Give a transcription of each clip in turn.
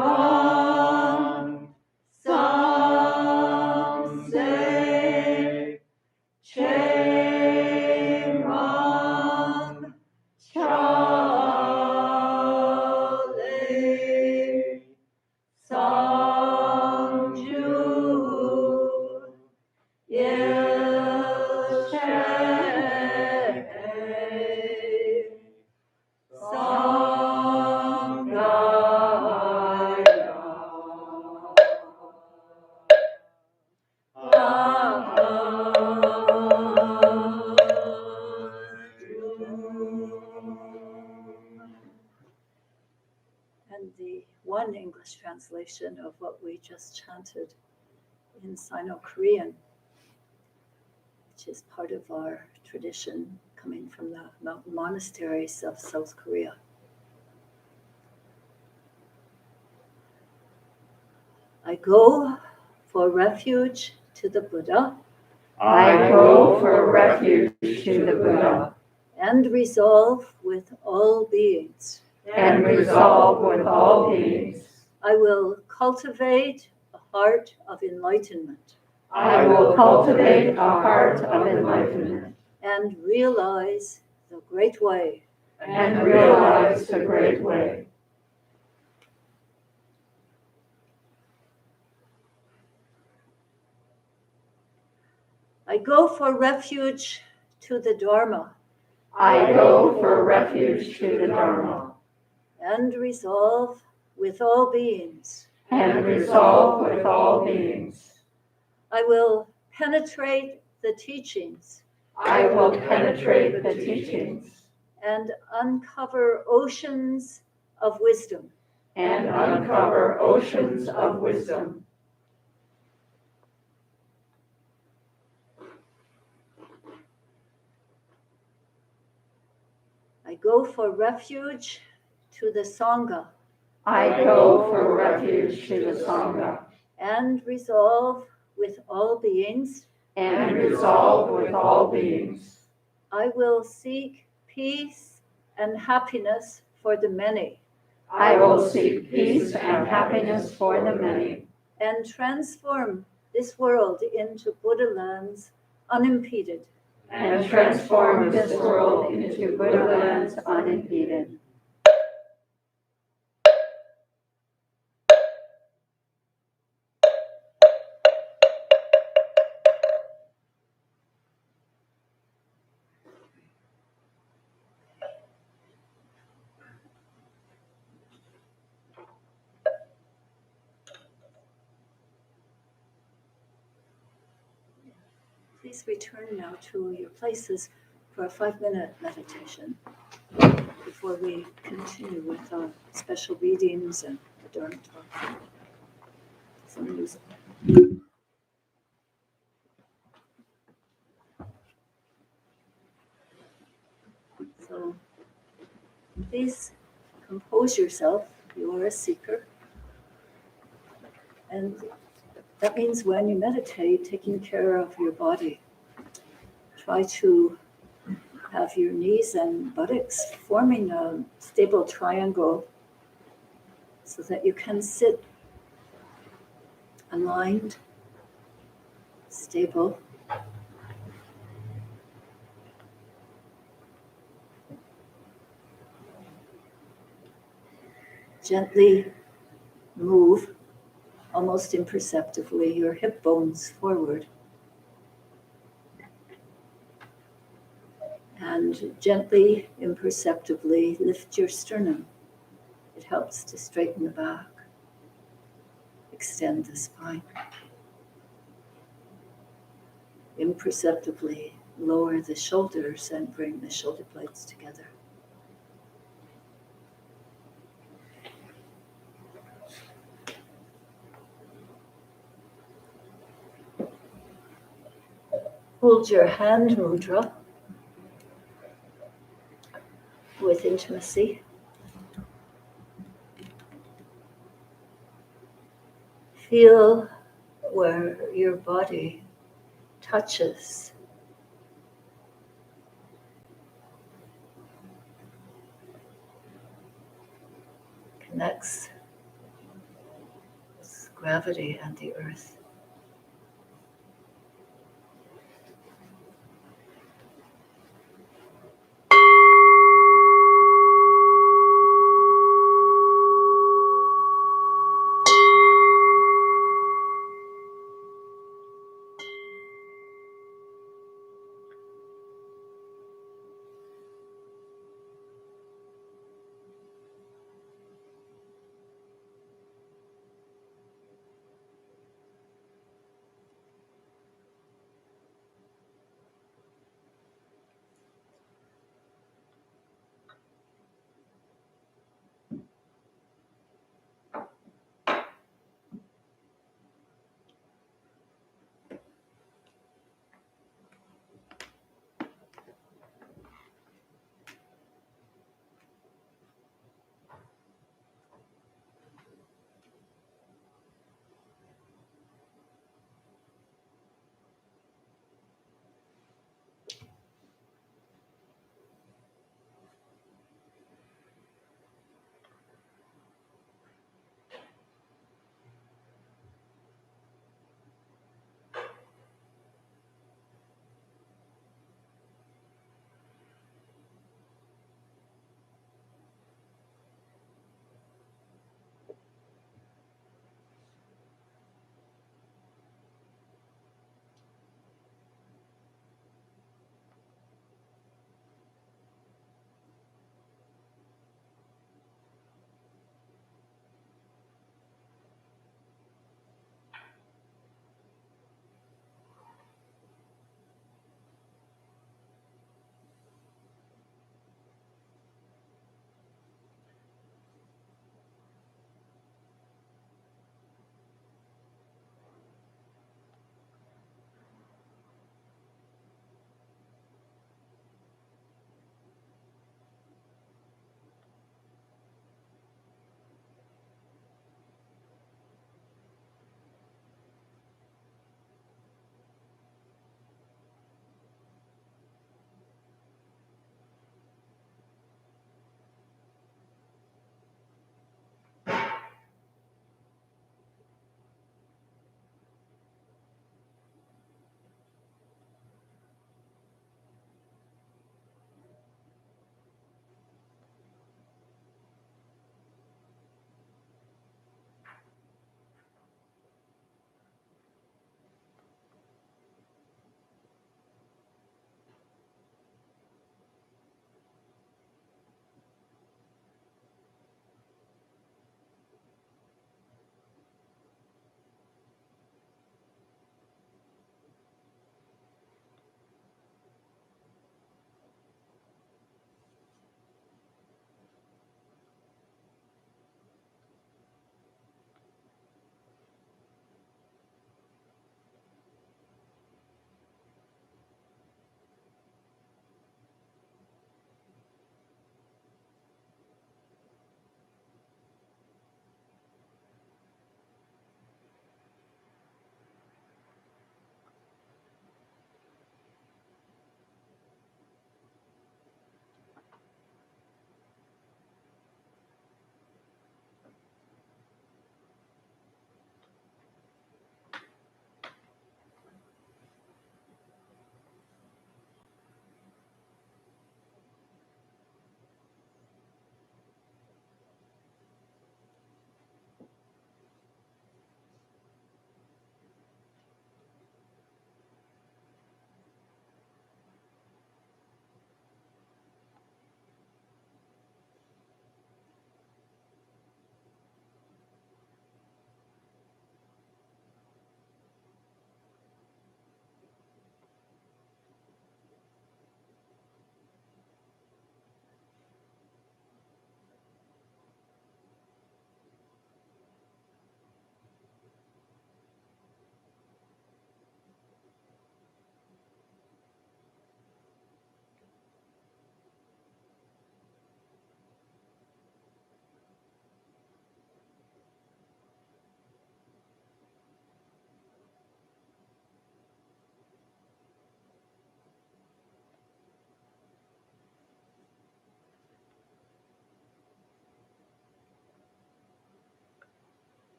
Sivan, Samse, Cheram, Chale, Samju, Yeshe, Sangaya, And the one English translation of what we just chanted in Sino-Korean, which is part of our tradition coming from the mountain monasteries of South Korea. I go for refuge to the Buddha. I go for refuge to the Buddha, and resolve with all beings. and resolve with all beings. I will cultivate a heart of enlightenment. I will cultivate a heart of enlightenment. And realize the great way. And realize the great way. I go for refuge to the Dharma. I go for refuge to the Dharma. And resolve with all beings. And resolve with all beings. I will penetrate the teachings. I will penetrate the teachings. And uncover oceans of wisdom. And uncover oceans of wisdom. I go for refuge to the Sangha. I go for refuge to the Sangha. And resolve with all beings. And resolve with all beings. I will seek peace and happiness for the many. I will seek peace and happiness for the many. And transform this world into Buddha lands unimpeded. And transform this world into Buddha lands unimpeded. Please return now to your places for a 5-minute meditation before we continue with our special readings and the Dharma talk. Some music. So please compose yourself. You are a seeker. And that means when you meditate, taking care of your body. Try to have your knees and buttocks forming a stable triangle so that you can sit aligned, stable. Gently move, almost imperceptibly, your hip bones forward. And gently, imperceptibly lift your sternum. It helps to straighten the back, extend the spine. Imperceptibly lower the shoulders and bring the shoulder blades together. Hold your hand mudra with intimacy. Feel where your body touches connects with gravity and the earth.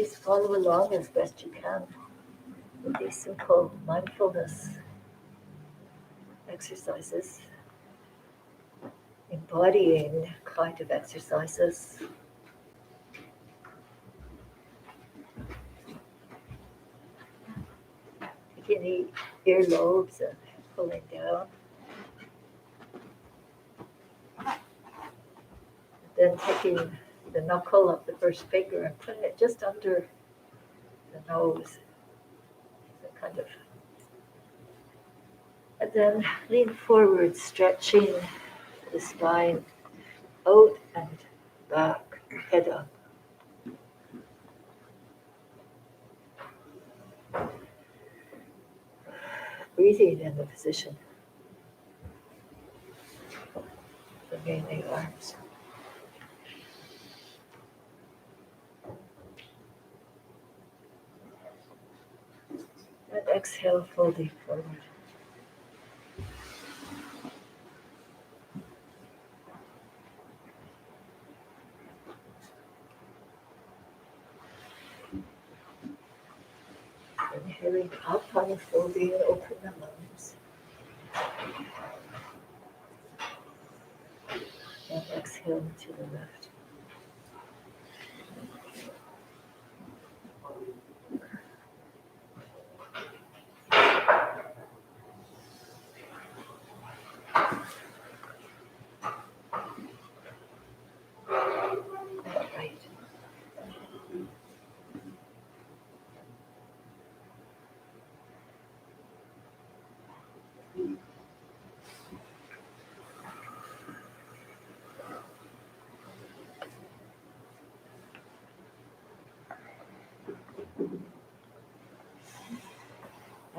Please follow along as best you can with these simple mindfulness exercises, embodying kind of exercises. Taking the earlobes and pulling down. Then taking the knuckle of the first finger and putting it just under the nose. So kind of. And then lean forward, stretching the spine out and back, head up. Breathing in the position. Bringing the arms. And exhale, folding forward. Inhaling up on the folding, open the lungs. And exhale to the left. And right.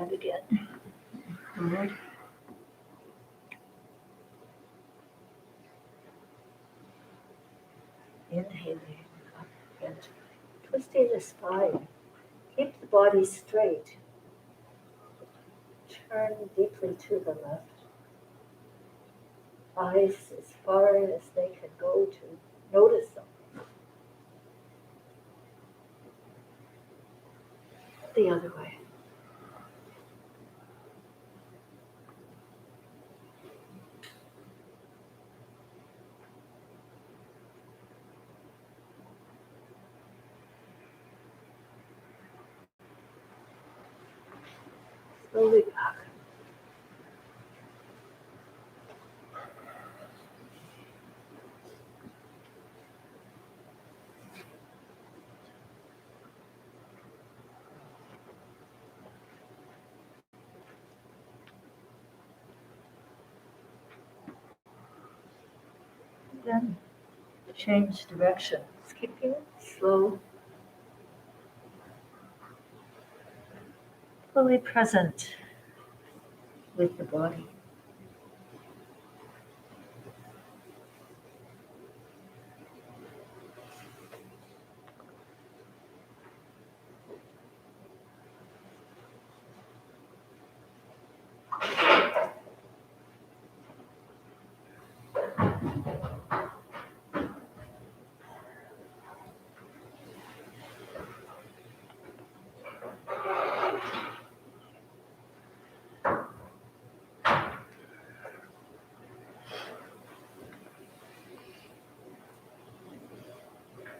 And again. Forward. Inhaling up and twisting the spine. Keep the body straight. Turn deeply to the left. Eyes as far as they can go to notice them. The other way. Slowly back. Then change direction. Skipping slow. Fully present with the body.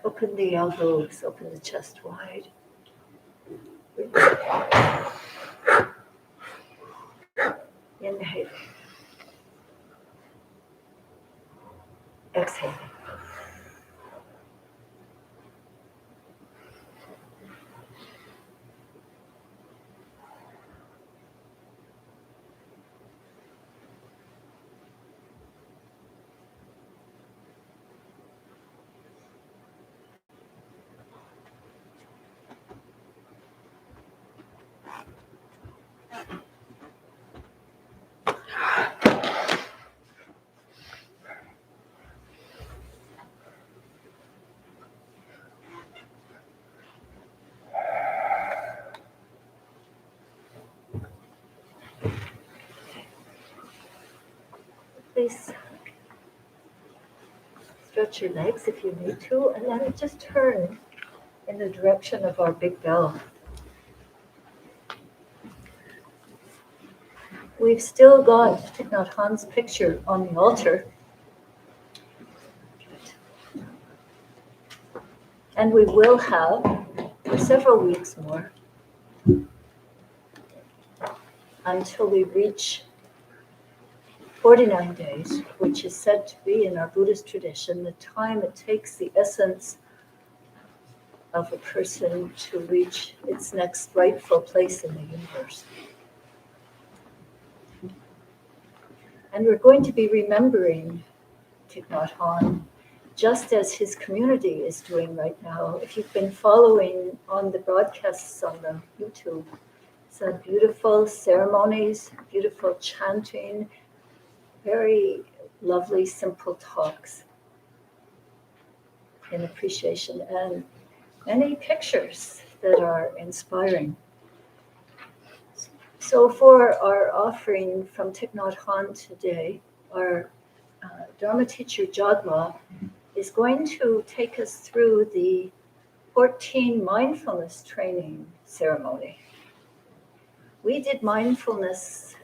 Open the elbows, open the chest wide. Inhale. Exhale. Please stretch your legs if you need to, and then just turn in the direction of our big bell. We've still got Thich Nhat Hanh's picture on the altar. And we will have for several weeks more until we reach 49 days, which is said to be in our Buddhist tradition the time it takes the essence of a person to reach its next rightful place in the universe. And we're going to be remembering Thich Nhat Hanh just as his community is doing right now. If you've been following on the broadcasts on the YouTube, some beautiful ceremonies, beautiful chanting, very lovely, simple talks in appreciation, and many pictures that are inspiring. So for our offering from Thich Nhat Hanh today, our Dharma teacher Jagwa is going to take us through the 14 mindfulness training ceremony. We did mindfulness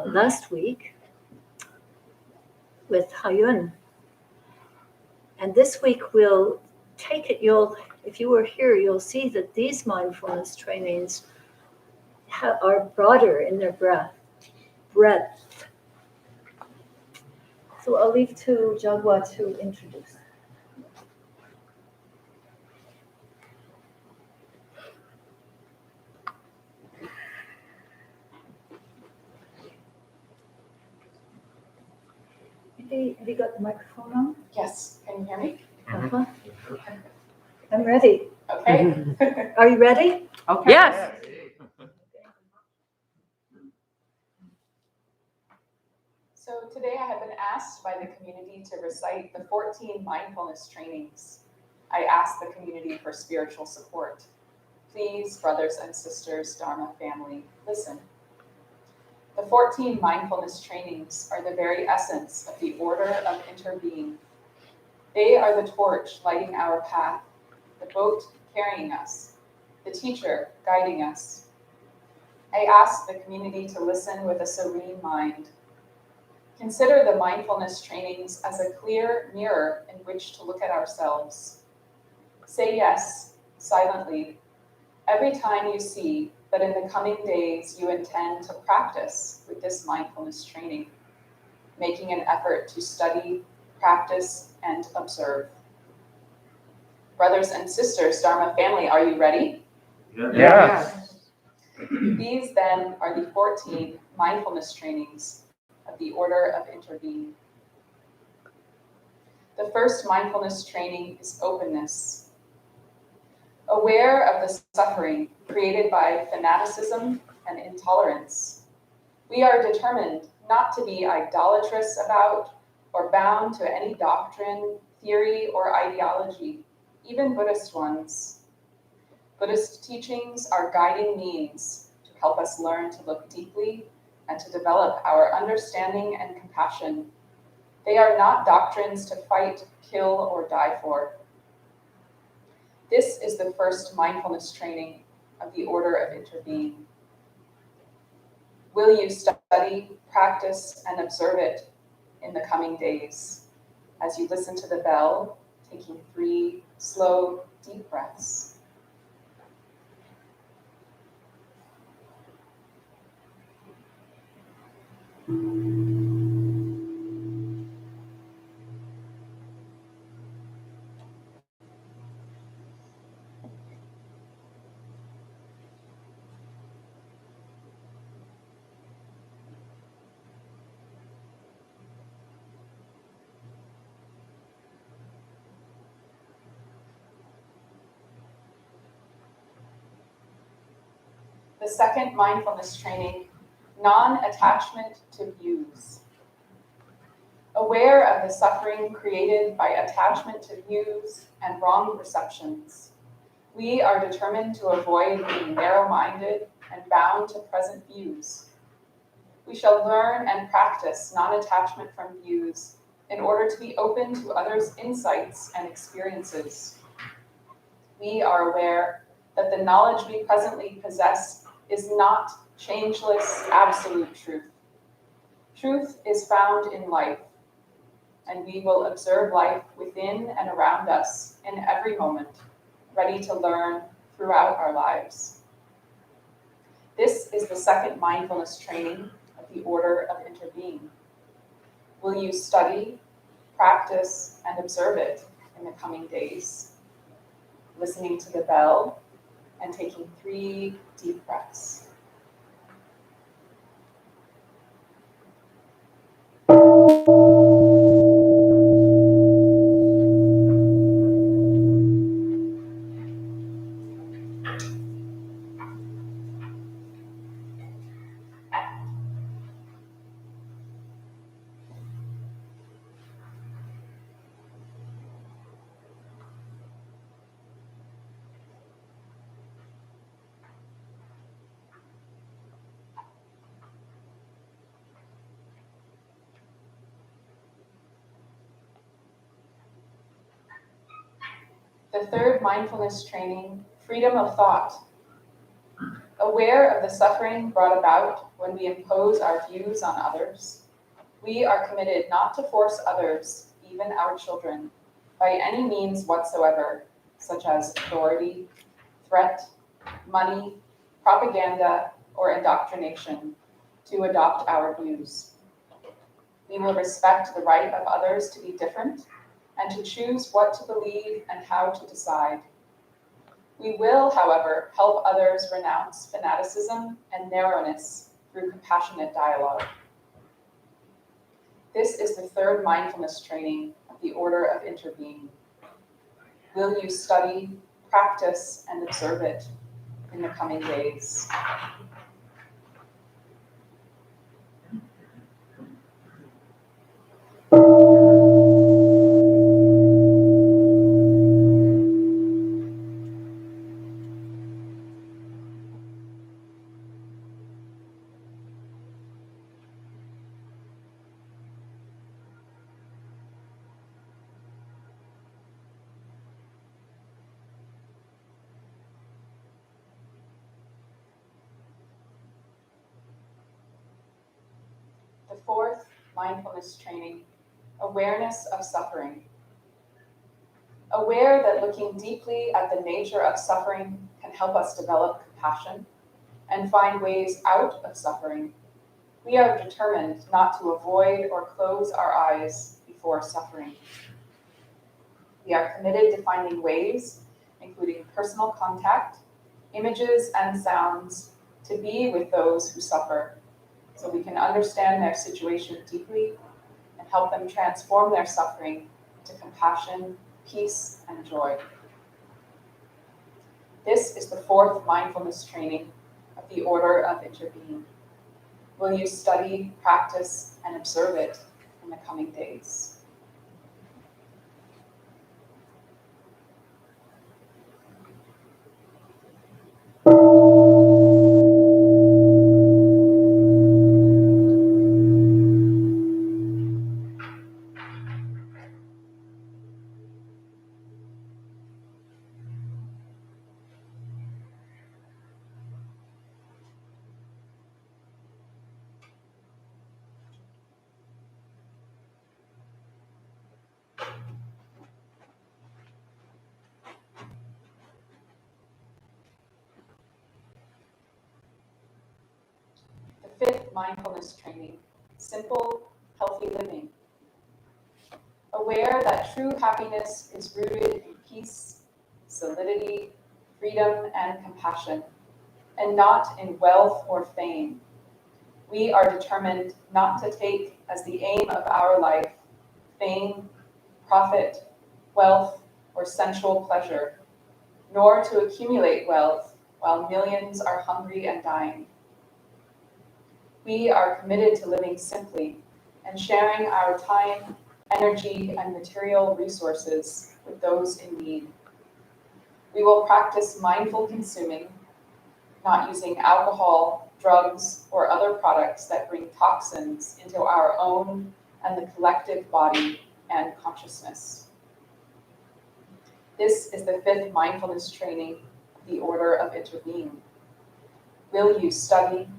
last week with Hayun. And this week we'll take it, if you were here, you'll see that these mindfulness trainings are broader in their breadth. So I'll leave to Jagwa to introduce. Have you got the microphone on? Yes, can you hear me? Uh-huh. I'm ready. Okay. Are you ready? Okay. Yes. So today I have been asked by the community to recite the 14 mindfulness trainings. I asked the community for spiritual support. Please, brothers and sisters, Dharma family, listen. The 14 mindfulness trainings are the very essence of the order of interbeing. They are the torch lighting our path, the boat carrying us, the teacher guiding us. I ask the community to listen with a serene mind. Consider the mindfulness trainings as a clear mirror in which to look at ourselves. Say yes, silently, every time you see that in the coming days you intend to practice with this mindfulness training, making an effort to study, practice, and observe. Brothers and sisters, Dharma family, are you ready? Yes. These then are the 14 mindfulness trainings of the order of interbeing. The first mindfulness training is openness. Aware of the suffering created by fanaticism and intolerance, we are determined not to be idolatrous about or bound to any doctrine, theory, or ideology, even Buddhist ones. Buddhist teachings are guiding means to help us learn to look deeply and to develop our understanding and compassion. They are not doctrines to fight, kill, or die for. This is the first mindfulness training of the order of interbeing. Will you study, practice, and observe it in the coming days as you listen to the bell, taking 3 slow, deep breaths? The second mindfulness training, non-attachment to views. Aware of the suffering created by attachment to views and wrong perceptions, we are determined to avoid being narrow-minded and bound to present views. We shall learn and practice non-attachment from views in order to be open to others' insights and experiences. we are aware that the knowledge we presently possess is not changeless, absolute truth. Truth is found in life, and we will observe life within and around us in every moment, ready to learn throughout our lives. This is the second mindfulness training of the Order of Interbeing. Will you study, practice, and observe it in the coming days? Listening to the bell and taking 3 deep breaths. The third mindfulness training, freedom of thought. Aware of the suffering brought about when we impose our views on others, we are committed not to force others, even our children, by any means whatsoever, such as authority, threat, money, propaganda, or indoctrination, to adopt our views. We will respect the right of others to be different and to choose what to believe and how to decide. We will, however, help others renounce fanaticism and narrowness through compassionate dialogue. This is the third mindfulness training of the Order of Interbeing. Will you study, practice, and observe it in the coming days? The fourth mindfulness training, awareness of suffering. Aware that looking deeply at the nature of suffering can help us develop compassion and find ways out of suffering, we are determined not to avoid or close our eyes before suffering. We are committed to finding ways, including personal contact, images, and sounds, to be with those who suffer, so we can understand their situation deeply and help them transform their suffering into compassion, peace, and joy. This is the fourth mindfulness training of the Order of Interbeing. Will you study, practice, and observe it in the coming days? The fifth mindfulness training, simple, healthy living. Aware that true happiness is rooted in peace, solidity, freedom, and compassion, and not in wealth or fame. We are determined not to take as the aim of our life fame, profit, wealth, or sensual pleasure, nor to accumulate wealth while millions are hungry and dying. We are committed to living simply and sharing our time, energy, and material resources with those in need. We will practice mindful consuming, not using alcohol, drugs, or other products that bring toxins into our own and the collective body and consciousness. This is the 5th mindfulness training of the Order of Interbeing. Will you study,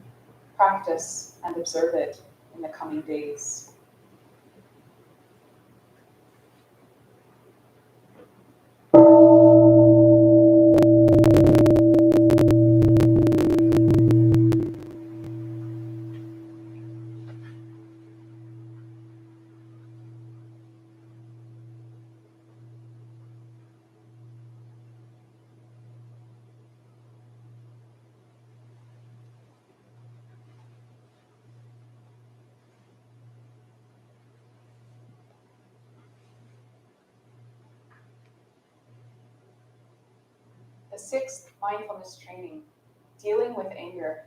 practice, and observe it in the coming days? The 6th mindfulness training, dealing with anger.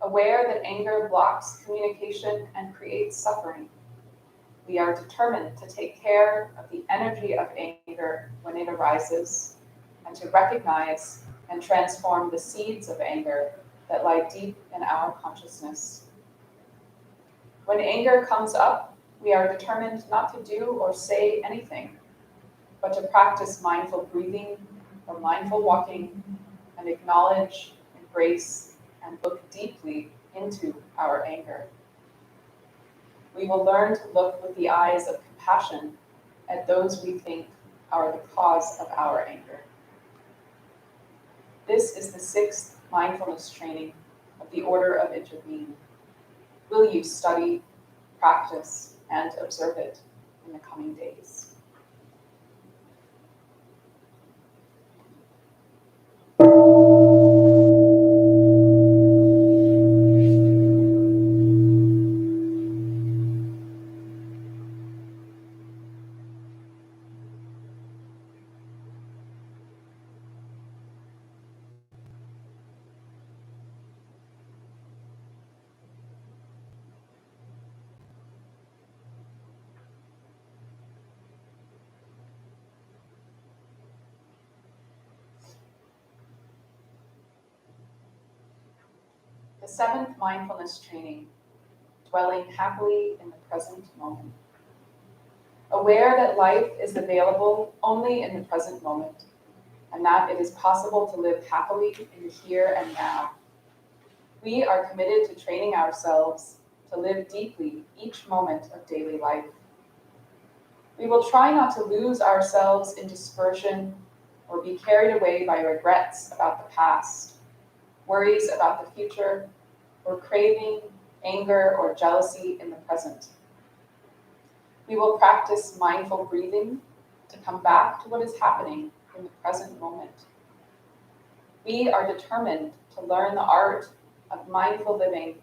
Aware that anger blocks communication and creates suffering, we are determined to take care of the energy of anger when it arises, and to recognize and transform the seeds of anger that lie deep in our consciousness. When anger comes up, we are determined not to do or say anything, but to practice mindful breathing or mindful walking and acknowledge, embrace, and look deeply into our anger. We will learn to look with the eyes of compassion at those we think are the cause of our anger. This is the 6th mindfulness training of the Order of Interbeing. Will you study, practice, and observe it in the coming days? The 7th mindfulness training, dwelling happily in the present moment. Aware that life is available only in the present moment, and that it is possible to live happily in the here and now. We are committed to training ourselves to live deeply each moment of daily life. We will try not to lose ourselves in dispersion or be carried away by regrets about the past, worries about the future, or craving, anger, or jealousy in the present. We will practice mindful breathing to come back to what is happening in the present moment. We are determined to learn the art of mindful living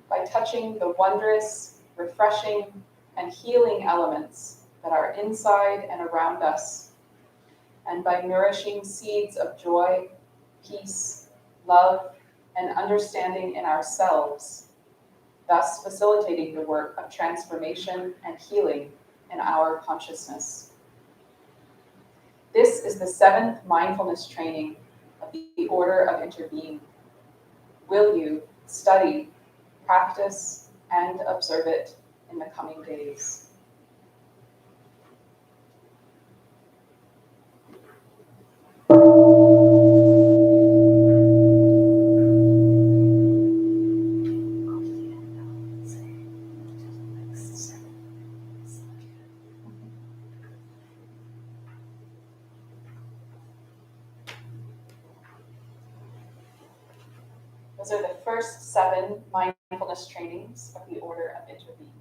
by touching the wondrous, refreshing, and healing elements that are inside and around us, and by nourishing seeds of joy, peace, love, and understanding in ourselves, thus facilitating the work of transformation and healing in our consciousness. This is the 7th mindfulness training of the Order of Interbeing. Will you study, practice, and observe it in the coming days? Those are the first 7 mindfulness trainings of the Order of Interbeing.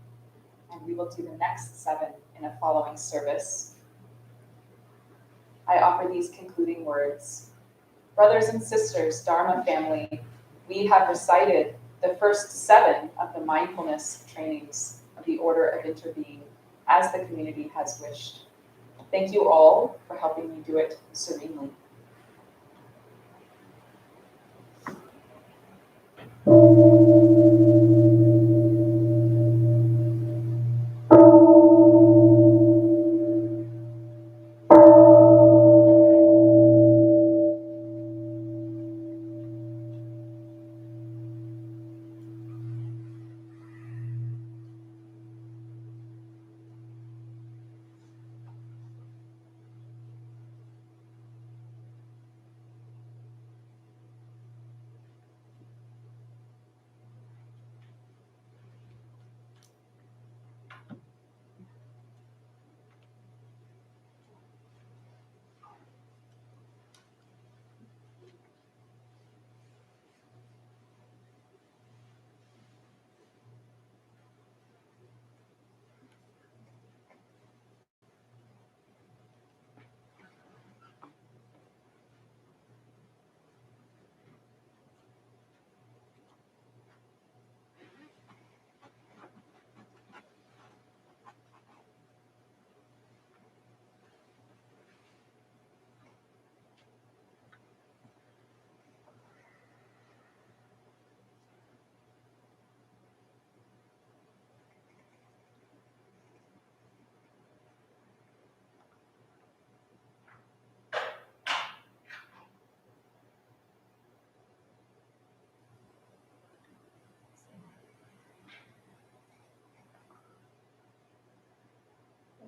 And we will do the next 7 in a following service. I offer these concluding words. Brothers and sisters, Dharma family, we have recited the first 7 of the mindfulness trainings of the Order of Interbeing as the community has wished. Thank you all for helping me do it serenely.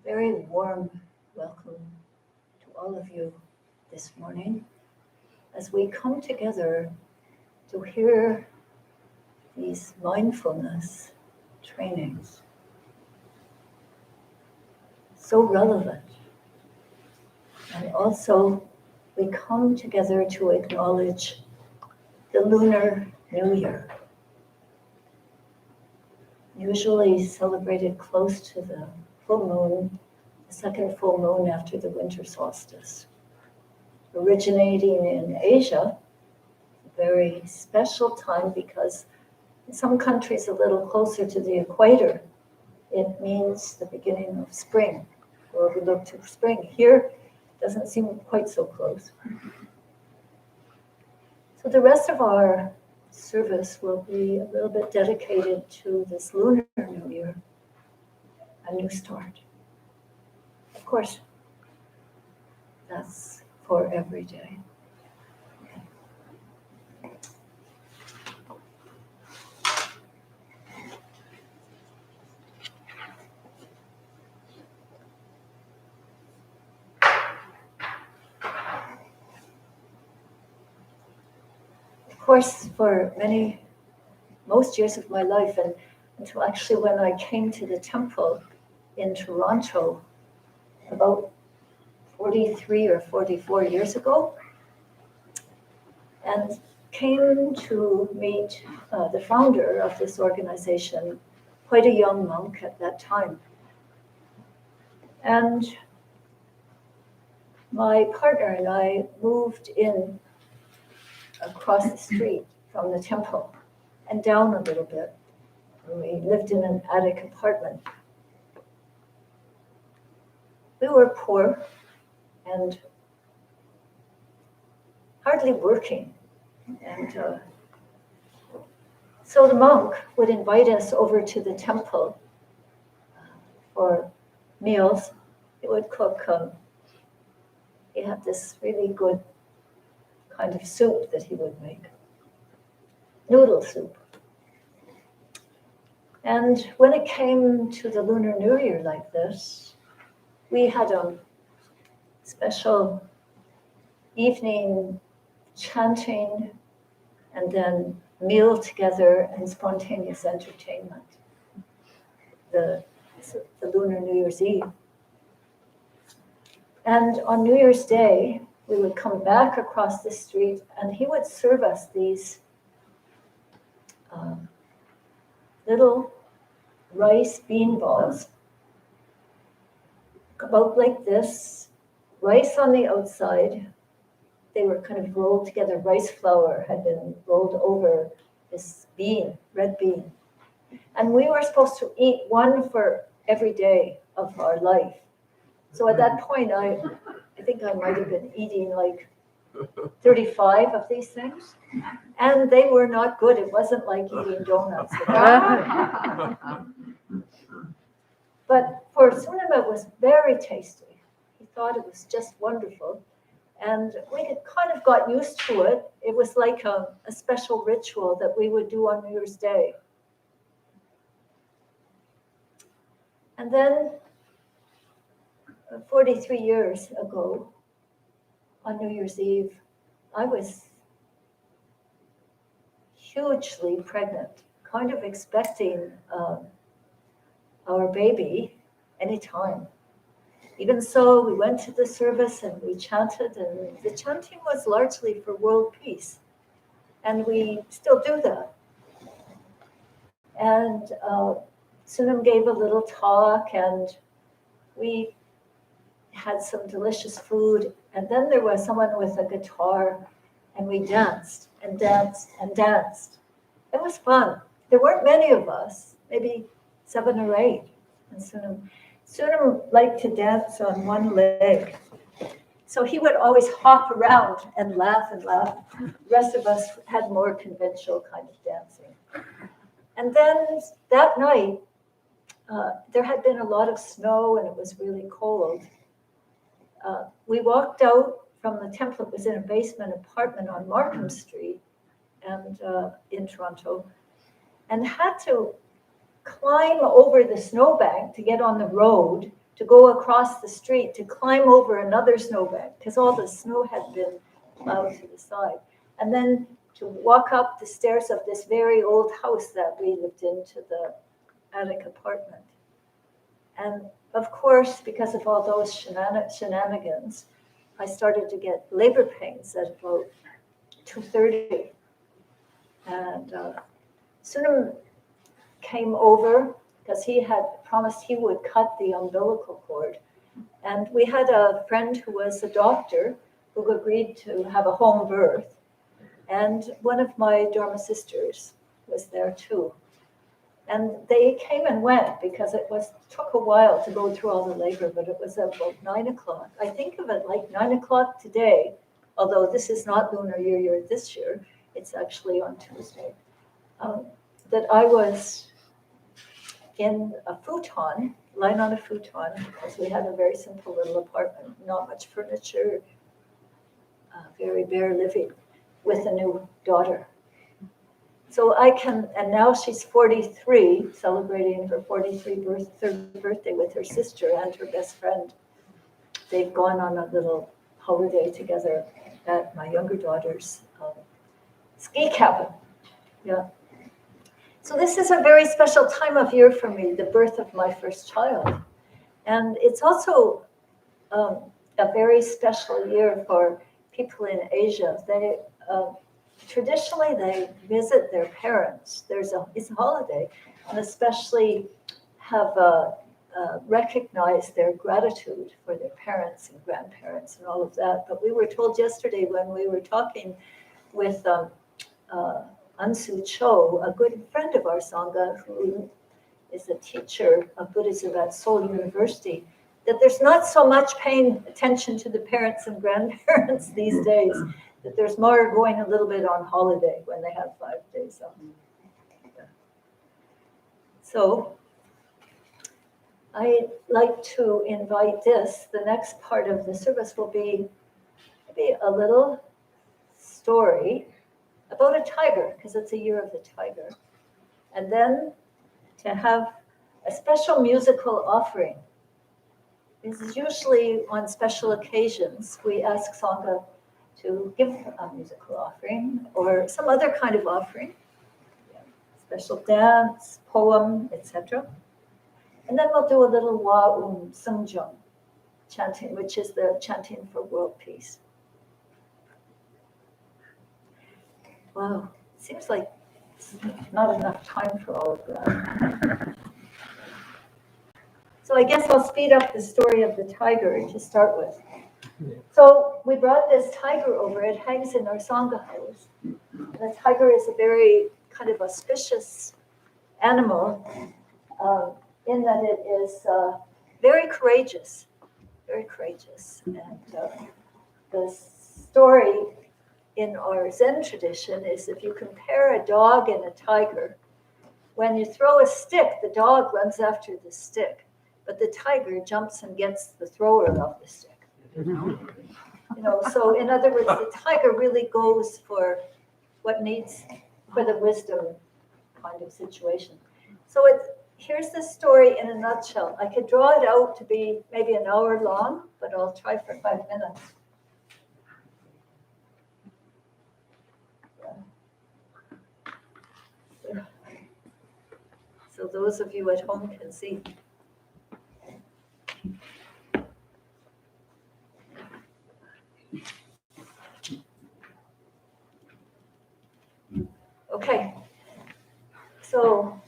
very warm welcome to all of you this morning as we come together to hear these mindfulness trainings. So relevant. And also, we come together to acknowledge the Lunar New Year, usually celebrated close to the full moon, the second full moon after the winter solstice. Originating in Asia, a very special time because in some countries a little closer to the equator, it means the beginning of spring, or we look to spring. Here, it doesn't seem quite so close. So the rest of our service will be a little bit dedicated to this Lunar New Year, a new start. Of course, that's for every day. Of course, for most years of my life, and until actually when I came to the temple in Toronto about 43 or 44 years ago, and came to meet the founder of this organization, quite a young monk at that time. And my partner and I moved in across the street from the temple and down a little bit. We lived in an attic apartment. We were poor and hardly working. And so the monk would invite us over to the temple for meals. He would cook, he had this really good kind of soup that he would make, noodle soup. And when it came to the Lunar New Year like this, we had a special evening chanting and then meal together and spontaneous entertainment. The Lunar New Year's Eve. And on New Year's Day, we would come back across the street and he would serve us these little rice bean balls, about like this, rice on the outside. They were kind of rolled together. Rice flour had been rolled over this bean, red bean. And we were supposed to eat one for every day of our life. So at that point, I think I might have been eating like 35 of these things. And they were not good. It wasn't like eating donuts. But for Sunam, it was very tasty. He thought it was just wonderful. And we had kind of got used to it. It was like a special ritual that we would do on New Year's Day. And then 43 years ago, on New Year's Eve, I was hugely pregnant, kind of expecting our baby anytime. Even so, we went to the service and we chanted, and the chanting was largely for world peace. And we still do that. And Sunam gave a little talk, and we had some delicious food. And then there was someone with a guitar, and we danced and danced and danced. It was fun. There weren't many of us, maybe 7 or 8. And Sunam liked to dance on one leg. So he would always hop around and laugh and laugh. The rest of us had more conventional kind of dancing. And then that night, there had been a lot of snow and it was really cold. We walked out from the temple. It was in a basement apartment on Markham Street and in Toronto, and had to climb over the snowbank to get on the road to go across the street, to climb over another snowbank, because all the snow had been plowed to the side. And then to walk up the stairs of this very old house that we lived in to the attic apartment. And of course, because of all those shenanigans, I started to get labor pains at about 2:30. And Sunam came over because he had promised he would cut the umbilical cord. And we had a friend who was a doctor who agreed to have a home birth. And one of my Dharma sisters was there too. And they came and went because it took a while to go through all the labor, but it was about 9 o'clock. I think of it like 9 o'clock today, although this is not Lunar New Year this year, it's actually on Tuesday, that I was in a futon, lying on a futon, because we had a very simple little apartment, not much furniture, very bare living, with a new daughter. So and now she's 43, celebrating her 43rd birthday with her sister and her best friend. They've gone on a little holiday together at my younger daughter's ski cabin. Yeah. So this is a very special time of year for me, the birth of my first child. And it's also a very special year for people in Asia. Traditionally, they visit their parents. It's a holiday, and especially have recognized their gratitude for their parents and grandparents and all of that. But we were told yesterday when we were talking with Ansu Cho, a good friend of our Sangha, who is a teacher of Buddhism at Seoul University, that there's not so much paying attention to the parents and grandparents these days, that there's more going a little bit on holiday when they have 5 days off. Yeah. So I'd like to invite the next part of the service will be maybe a little story about a tiger, because it's a year of the tiger. And then to have a special musical offering. This is usually on special occasions. We ask Sangha to give a musical offering or some other kind of offering, special dance, poem, etc. And then we'll do a little Wa Sungjung chanting, which is the chanting for world peace. Wow, seems like not enough time for all of that. So I guess I'll speed up the story of the tiger to start with. So we brought this tiger over. It hangs in our Sangha house. And the tiger is a very kind of auspicious animal in that it is very courageous, very courageous. And the story in our Zen tradition is if you compare a dog and a tiger, when you throw a stick, the dog runs after the stick, but the tiger jumps and gets the thrower of the stick. So in other words, the tiger really goes for what needs for the wisdom kind of situation. So here's the story in a nutshell. I could draw it out to be maybe an hour long, but I'll try for 5 minutes. So those of you at home can see. Okay, so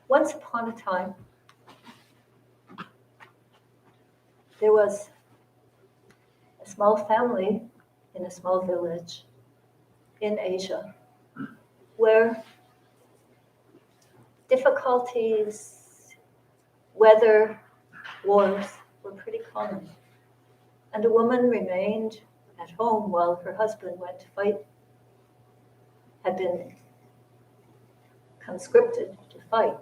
once upon a time, there was a small family in a small village in Asia where difficulties, weather, wars were pretty common. And a woman remained at home while her husband went to fight, had been conscripted to fight.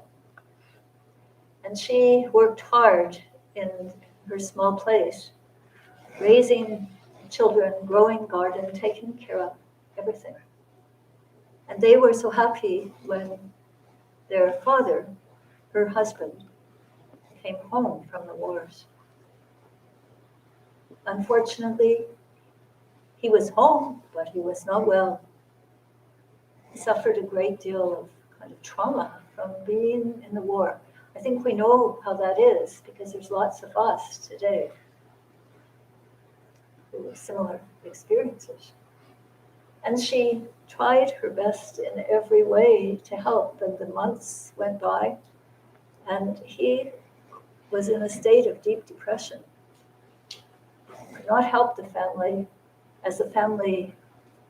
And she worked hard in her small place, raising children, growing garden, taking care of everything. And they were so happy when their father, her husband, came home from the wars. Unfortunately, he was home, but he was not well. He suffered a great deal of kind of trauma from being in the war. I think we know how that is because there's lots of us today who have similar experiences. And she tried her best in every way to help, and the months went by, and he was in a state of deep depression. Could not help the family as the family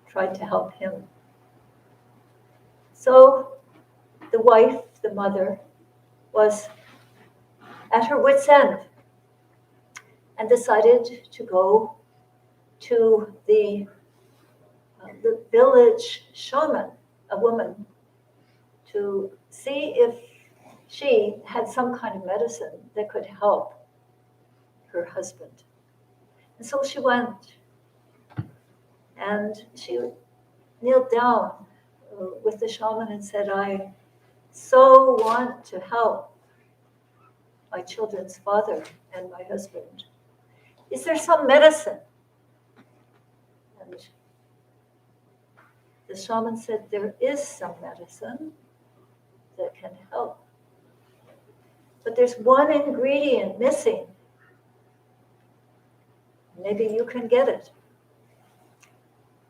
tried to help him. So the wife, the mother, was at her wit's end and decided to go to the village shaman, a woman, to see if she had some kind of medicine that could help her husband. And so she went, and she kneeled down with the shaman and said, I so want to help my children's father and my husband. Is there some medicine? And the shaman said, there is some medicine that can help. But there's one ingredient missing. Maybe you can get it.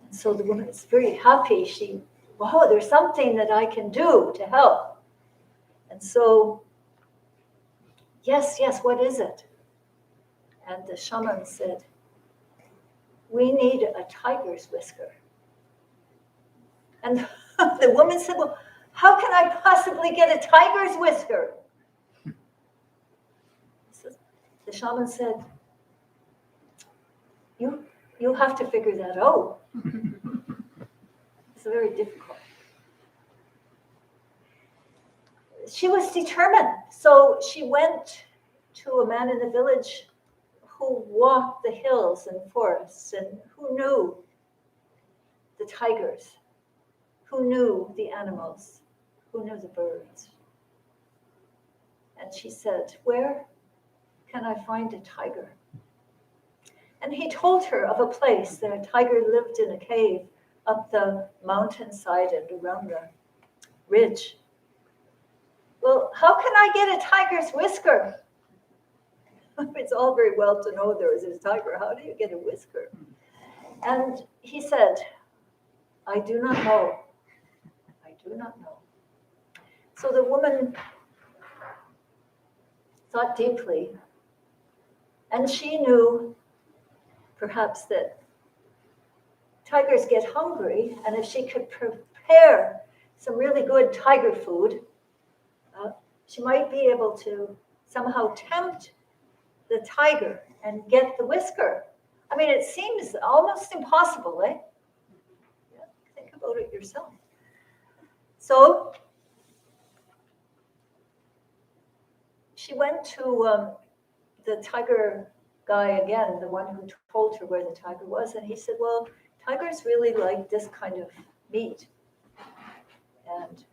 And so the woman is very happy. Wow, there's something that I can do to help. And so, yes, what is it? And the shaman said, we need a tiger's whisker. And the woman said, well, how can I possibly get a tiger's whisker? So the shaman said, you have to figure that out. It's very difficult. She was determined. So she went to a man in the village who walked the hills and forests and who knew the tigers, who knew the animals, who knew the birds. And she said, where can I find a tiger? And he told her of a place that a tiger lived in a cave up the mountainside and around the ridge. Well, how can I get a tiger's whisker? It's all very well to know there is a tiger. How do you get a whisker? And he said, I do not know. I do not know. So the woman thought deeply, and she knew perhaps that tigers get hungry, and if she could prepare some really good tiger food, she might be able to somehow tempt the tiger and get the whisker. I mean, it seems almost impossible, eh? Yeah, think about it yourself. So she went to the tiger guy again, the one who told her where the tiger was, and he said, well, tigers really like this kind of meat. And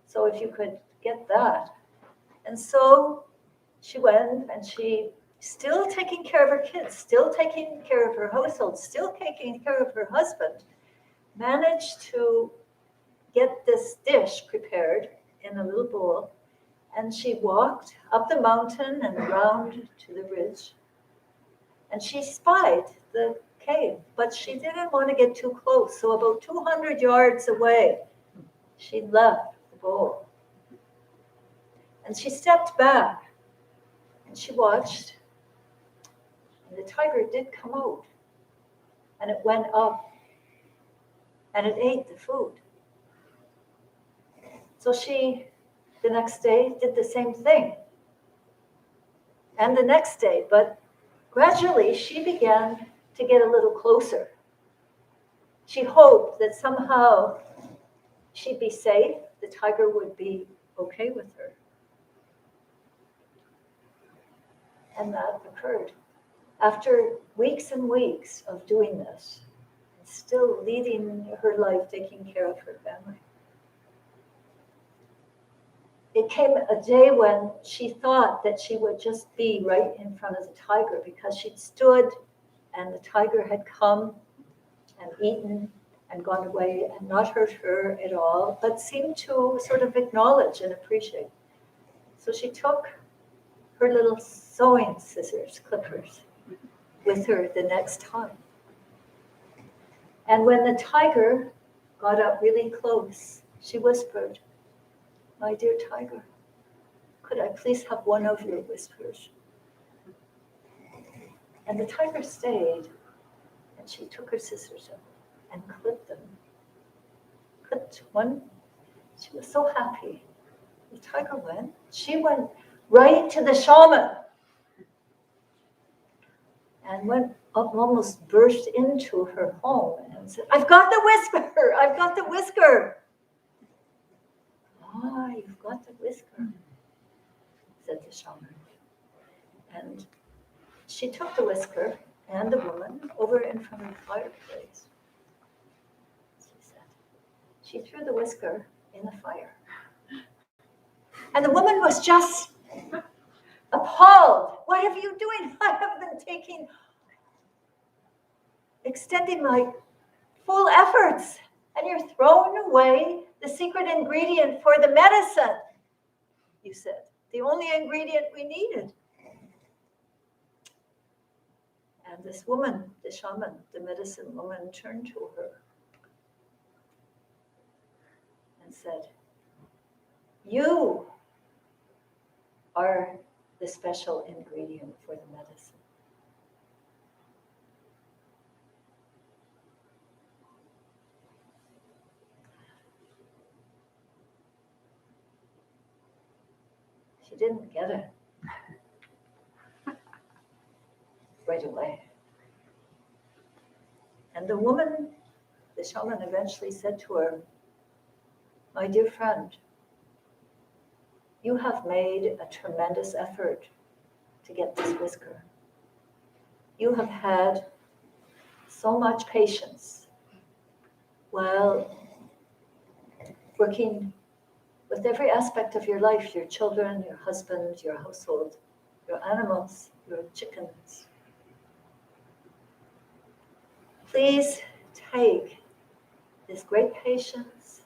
so if you could get that. And so she went, and she, still taking care of her kids, still taking care of her household, still taking care of her husband, managed to get this dish prepared in a little bowl. And she walked up the mountain and around to the ridge. And she spied the cave, but she didn't want to get too close. So about 200 yards away, she left the bowl. And she stepped back and she watched. And the tiger did come out. And it went up and it ate the food. So she, the next day, did the same thing. And the next day, but gradually she began to get a little closer. She hoped that somehow she'd be safe, the tiger would be okay with her. And that occurred. After weeks and weeks of doing this, and still leading her life, taking care of her family. it came a day when she thought that she would just be right in front of the tiger because she'd stood and the tiger had come and eaten and gone away and not hurt her at all, but seemed to sort of acknowledge and appreciate. So she took her little sewing scissors, clippers, with her the next time. And when the tiger got up really close, she whispered, "My dear tiger, could I please have one of your whiskers?" And the tiger stayed, and she took her scissors up and clipped them. Clipped one. She was so happy. The tiger went. She went right to the shaman and went up, almost burst into her home and said, "I've got the whisker! I've got the whisker!" "Ah, you've got the whisker," said the shaman. And she took the whisker and the woman over in front of the fireplace. She said, she threw the whisker in the fire. And the woman was just appalled. "What are you doing? I have been extending my full efforts, and you're throwing away the secret ingredient for the medicine," you said. "The only ingredient we needed." And this woman, the shaman, the medicine woman, turned to her and said, "You are the special ingredient for the medicine." She didn't get it right away. And the woman, the shaman, eventually said to her, "My dear friend, you have made a tremendous effort to get this whisker. You have had so much patience while working with every aspect of your life, your children, your husband, your household, your animals, your chickens. Please take this great patience,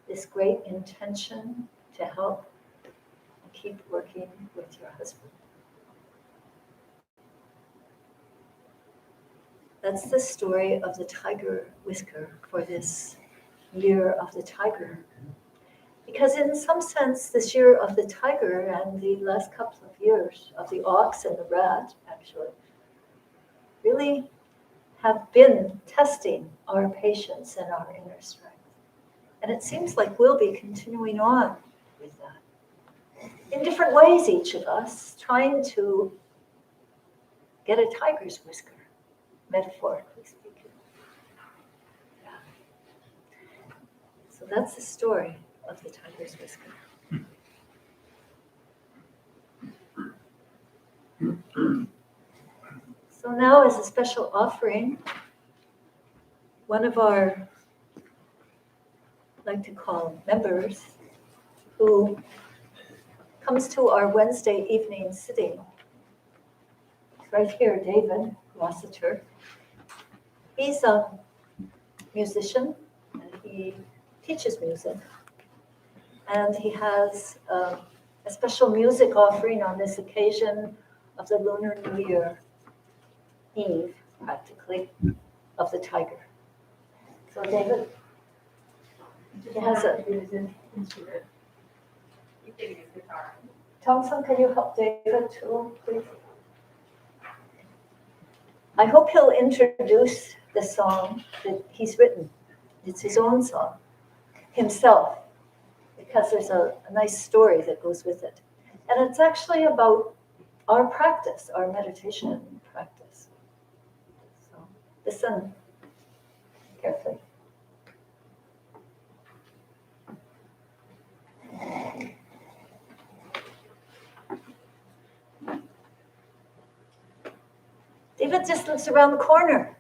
this great intention to help and keep working with your husband." That's the story of the tiger whisker for this year of the tiger. Because in some sense, this year of the tiger and the last couple of years of the ox and the rat, actually, really have been testing our patience and our inner strength. And it seems like we'll be continuing on with that. In different ways, each of us, trying to get a tiger's whisker, metaphorically speaking. Yeah. So that's the story of the tiger's whisker. So now, as a special offering, one of our, I like to call members, who comes to our Wednesday evening sitting, right here, David Rossiter. He's a musician, and he teaches music. And he has a special music offering on this occasion of the Lunar New Year Eve, practically, of the tiger. So David, he has a instrument. You can use guitar. Thompson, can you help David too, please? I hope he'll introduce the song that he's written. It's his own song, himself, because there's a nice story that goes with it. And it's actually about our practice, our meditation practice. So listen carefully. David just looks around the corner.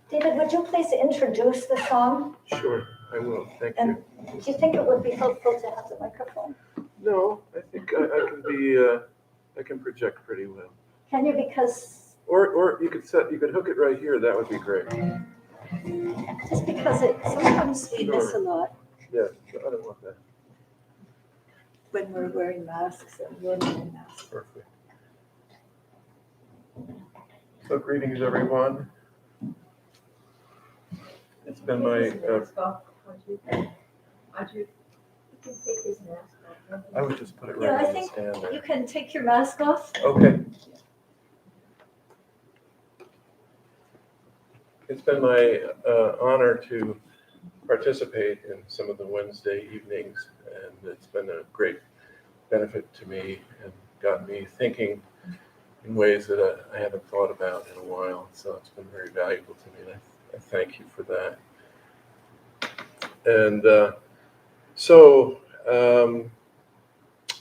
David, would you please introduce the song? Sure. I will. Thank And you. do you think it would be helpful to have the microphone? No, I think I can be. I can project pretty well. Can you? Because Or you could hook it right here. That would be great. just because sometimes we miss a Sure. lot Yeah, I don't want that. when we're wearing masks and you're wearing masks. Perfect. So greetings, everyone. It's been my. I would just put it Yeah, right I on the think stand there. you can take your mask off. Okay. It's been my honor to participate in some of the Wednesday evenings, and it's been a great benefit to me and got me thinking in ways that I haven't thought about in a while. So it's been very valuable to me, and I thank you for that. And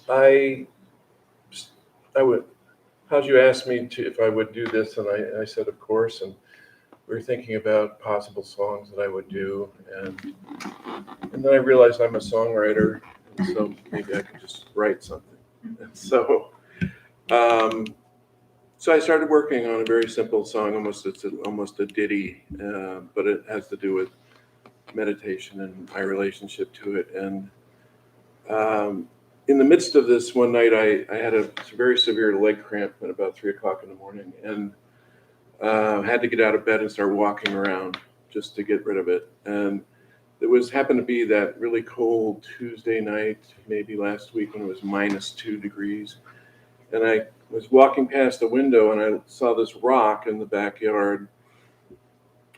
I would. How'd you ask me if I would do this, and I said of course, and we were thinking about possible songs that I would do, and then I realized I'm a songwriter, and so maybe I could just write something. And so I started working on a very simple song, almost a ditty, but it has to do with meditation and my relationship to it. And in the midst of this, one night I had a very severe leg cramp at about 3 o'clock in the morning, and had to get out of bed and start walking around just to get rid of it. And it happened to be that really cold Tuesday night, maybe last week, when it was -2 degrees. And I was walking past a window and I saw this rock in the backyard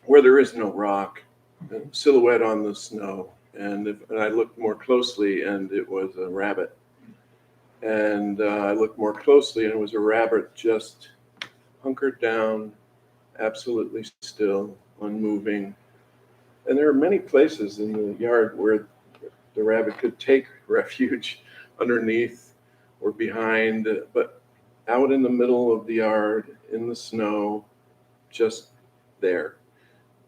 where there is no rock, a silhouette on the snow. And I looked more closely, and it was a rabbit. And I looked more closely, and it was a rabbit just hunkered down, absolutely still, unmoving. And there are many places in the yard where the rabbit could take refuge, underneath or behind, but out in the middle of the yard, in the snow, just there.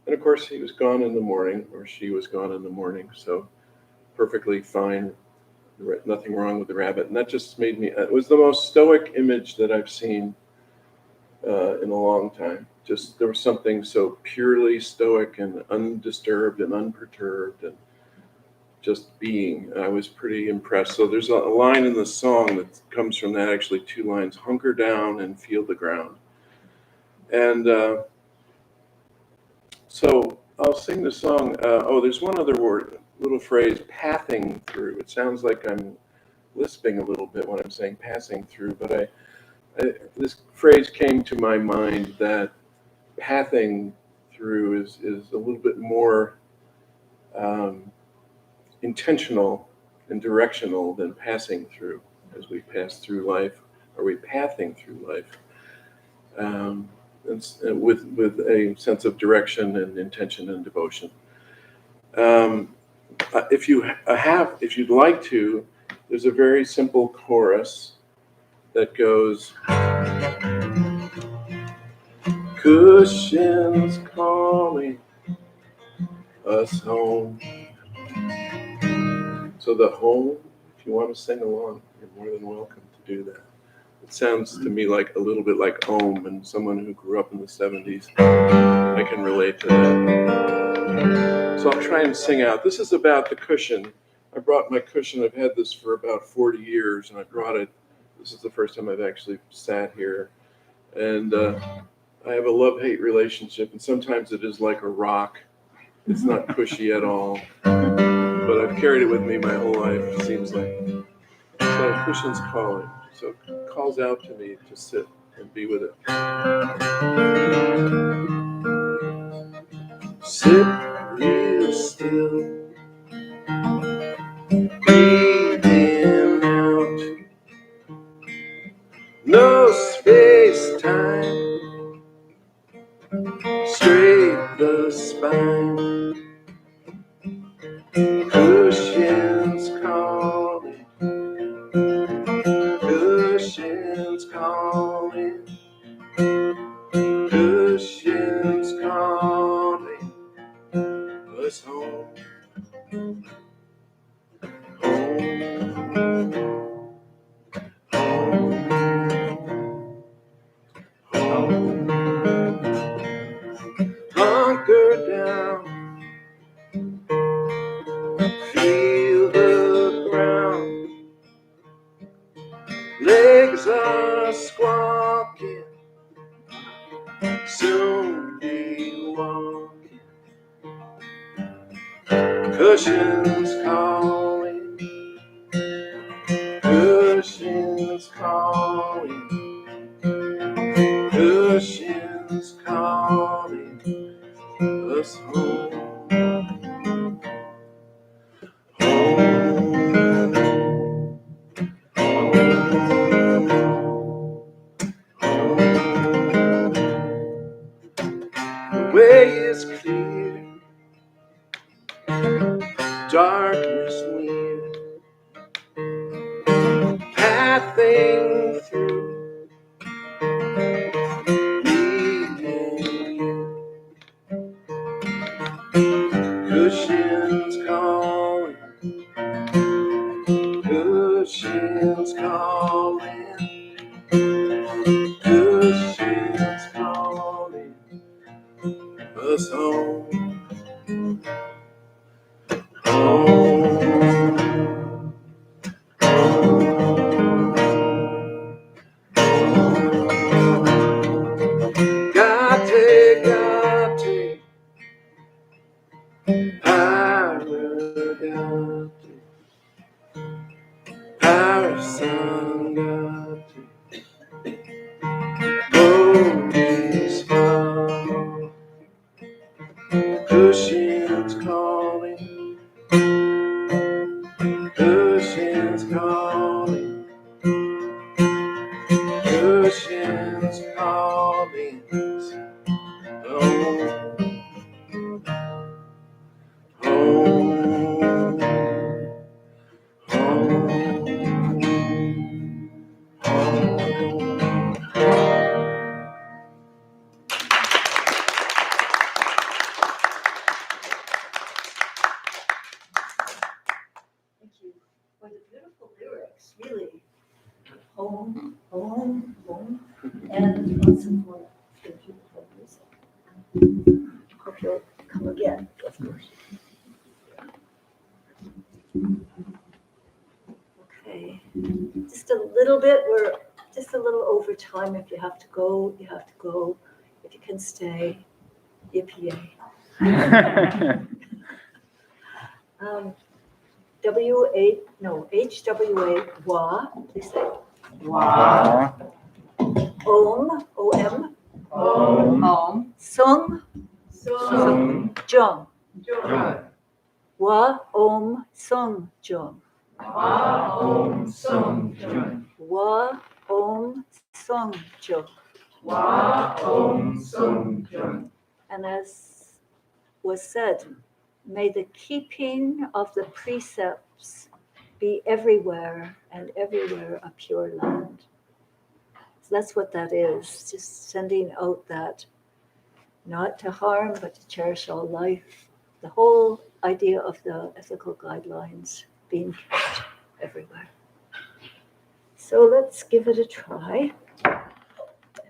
And of course, he was gone in the morning, or she was gone in the morning, so perfectly fine, nothing wrong with the rabbit. And that just made me, it was the most stoic image that I've seen in a long time. Just, there was something so purely stoic and undisturbed and unperturbed and just being. I was pretty impressed. So there's a line in the song that comes from that, actually 2 lines: hunker down and feel the ground. And so I'll sing the song. There's one other little phrase, pathing through. It sounds like I'm lisping a little bit when I'm saying passing through, but this phrase came to my mind, that pathing through is a little bit more intentional and directional than passing through. As we pass through life, are we pathing through life with a sense of direction and intention and devotion? If you'd like to, there's a very simple chorus that goes, cushions calling us home. So the home, if you want to sing along, you're more than welcome to do that. It sounds to me like a little bit like Om, and someone who grew up in the 70s, I can relate to that. So I'll try and sing out. This is about the cushion. I brought my cushion. I've had this for about 40 years, and I brought it. This is the first time I've actually sat here. And I have a love-hate relationship, and sometimes it is like a rock. It's not cushy at all. But I've carried it with me my whole life, it seems like. So cushion's calling. So it calls out to me to sit and be with it. Sit real still, breathing out. No space time, straight the spine. Cushions calling, cushions calling, cushions calling us home. hunker down, feel the ground, legs are squawking, soon be walking, cushions calling, cushions calling, cushions calling us home. The way is clear, darkness near, pathing through, leading you. Cushions calling, cushions calling, cushions calling us home. Home, Gate, Paragate, Parasangate, Bodhi's fall, cushions calling, cushions calling, cushions calling. Home, home, home, home. Thank you for the beautiful lyrics, really. Home, home, home, and lots of more beautiful music. Hope you'll come again, of course. Okay, just a little bit, we're just a little over time. If you have to go, you have to go. If you can stay, yippee. HWA, wa, please say. Wa. Om, O-M. Om. Sung, Sung. jung. Jung. Wa, om, sung, jung. Wa. Om. Sung. Jung. Wa, om, sung, jung. Wa. Om. Sung. Jung. And as was said, may the keeping of the precepts be everywhere and everywhere a pure land. So that's what that is, just sending out that not to harm, but to cherish all life. The whole idea of the ethical guidelines being kept everywhere. So let's give it a try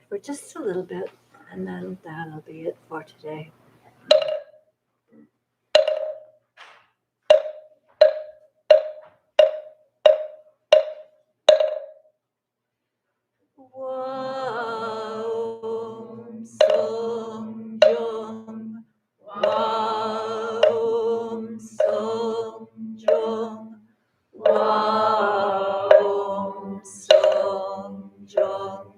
for just a little bit, and then that'll be it for today. Om Sum Jung. Om Sum Jung. Om Sum Jung.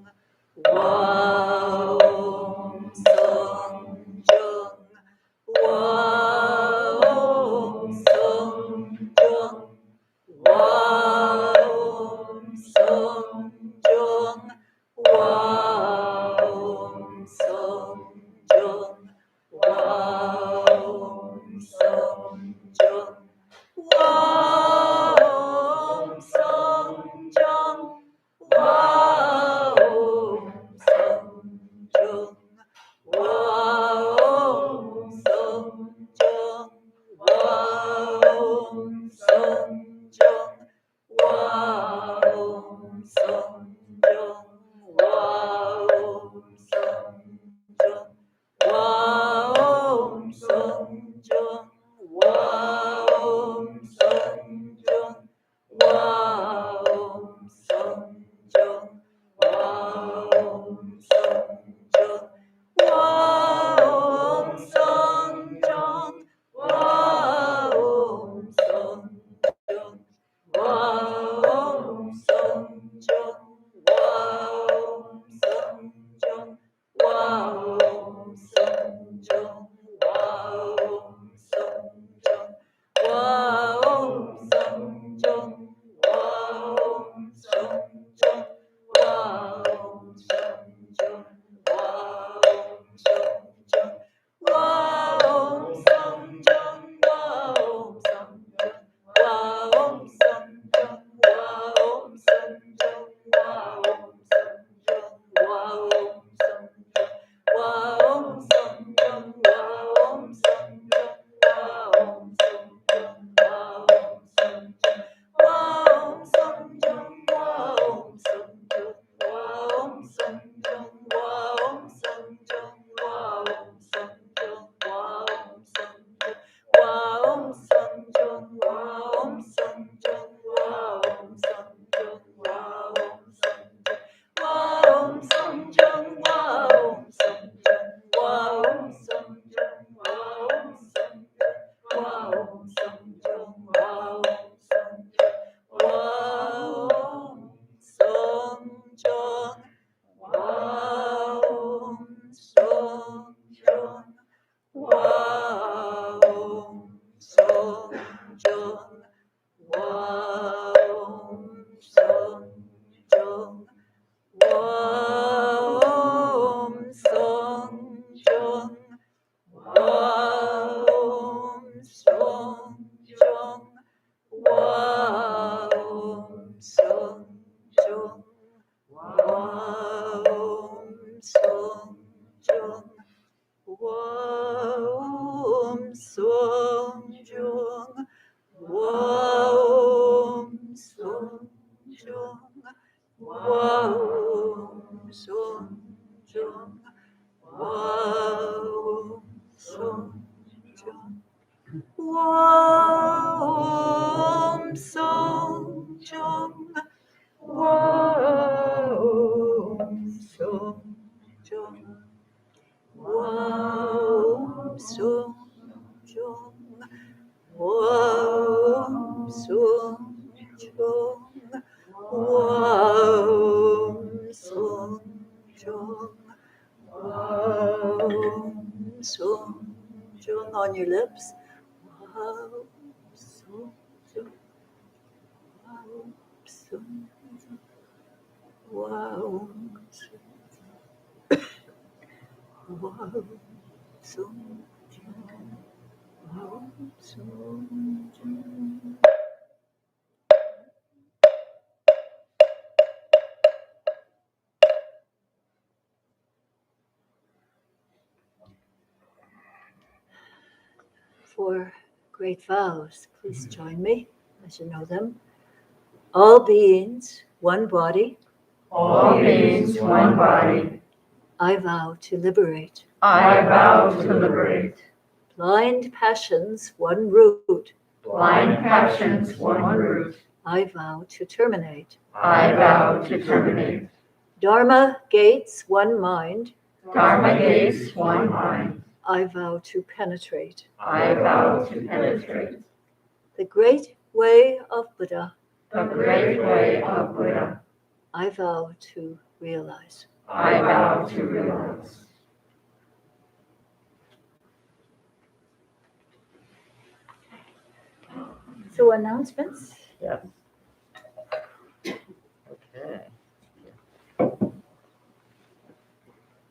Om Sum Jung. On your lips. For great vows, please join me as you know them. All beings, one body. All beings, one body. I vow to liberate. I vow to liberate. Blind passions, one root. Blind passions, one root. I vow to terminate. I vow to terminate. Dharma gates, one mind. Dharma gates, one mind. I vow to penetrate. I vow to penetrate. The great way of Buddha. The great way of Buddha. I vow to realize. I vow to realize. So announcements? Yes. Okay.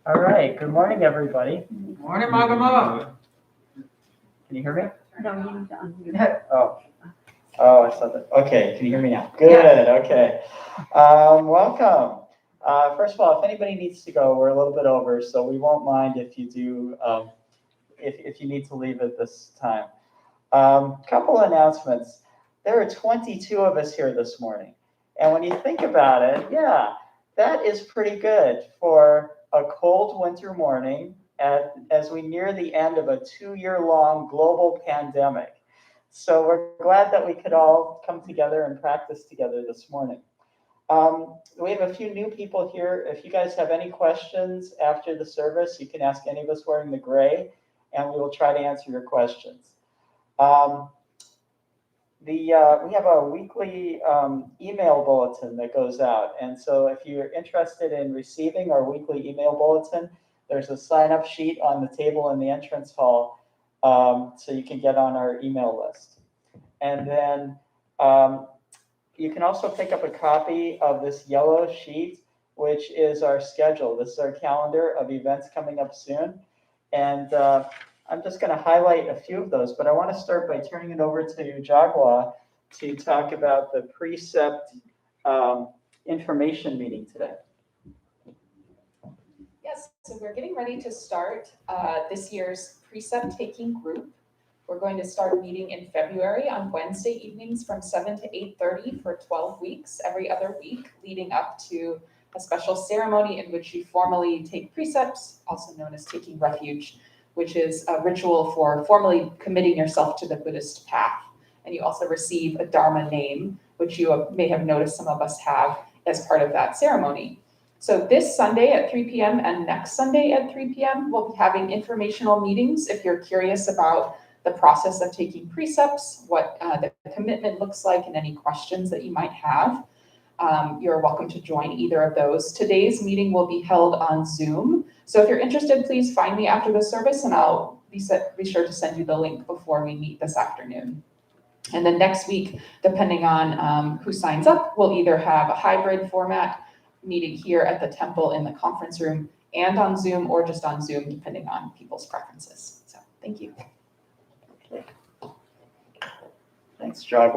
All right. Good morning, everybody. Morning, Magama. Can you hear me? No, you don't. Oh, I saw that. Okay. Can you hear me now? Good. Okay. Welcome. First of all, if anybody needs to go, we're a little bit over, so we won't mind if you do, if you need to leave at this time. Couple announcements. There are 22 of us here this morning. And when you think about it, yeah, that is pretty good for a cold winter morning as we near the end of a 2-year-long global pandemic. So we're glad that we could all come together and practice together this morning. We have a few new people here. If you guys have any questions after the service, you can ask any of us wearing the gray, and we will try to answer your questions. We have a weekly email bulletin that goes out. And so if you're interested in receiving our weekly email bulletin, there's a sign-up sheet on the table in the entrance hall, so you can get on our email list. And then you can also pick up a copy of this yellow sheet, which is our schedule. This is our calendar of events coming up soon. And I'm just going to highlight a few of those, but I want to start by turning it over to Jagwa to talk about the precept information meeting today. Yes, so we're getting ready to start this year's precept taking group. We're going to start meeting in February on Wednesday evenings from 7 to 8:30 for 12 weeks, every other week, leading up to a special ceremony in which you formally take precepts, also known as taking refuge, which is a ritual for formally committing yourself to the Buddhist path. And you also receive a Dharma name, which you may have noticed some of us have as part of that ceremony. So this Sunday at 3 p.m. and next Sunday at 3 p.m., we'll be having informational meetings if you're curious about the process of taking precepts, what the commitment looks like, and any questions that you might have. You're welcome to join either of those. Today's meeting will be held on Zoom. So if you're interested, please find me after the service and I'll be sure to send you the link before we meet this afternoon. And then next week, depending on who signs up, we'll either have a hybrid format meeting here at the temple in the conference room and on Zoom, or just on Zoom, depending on people's preferences. So thank you. Thanks, Jagwa.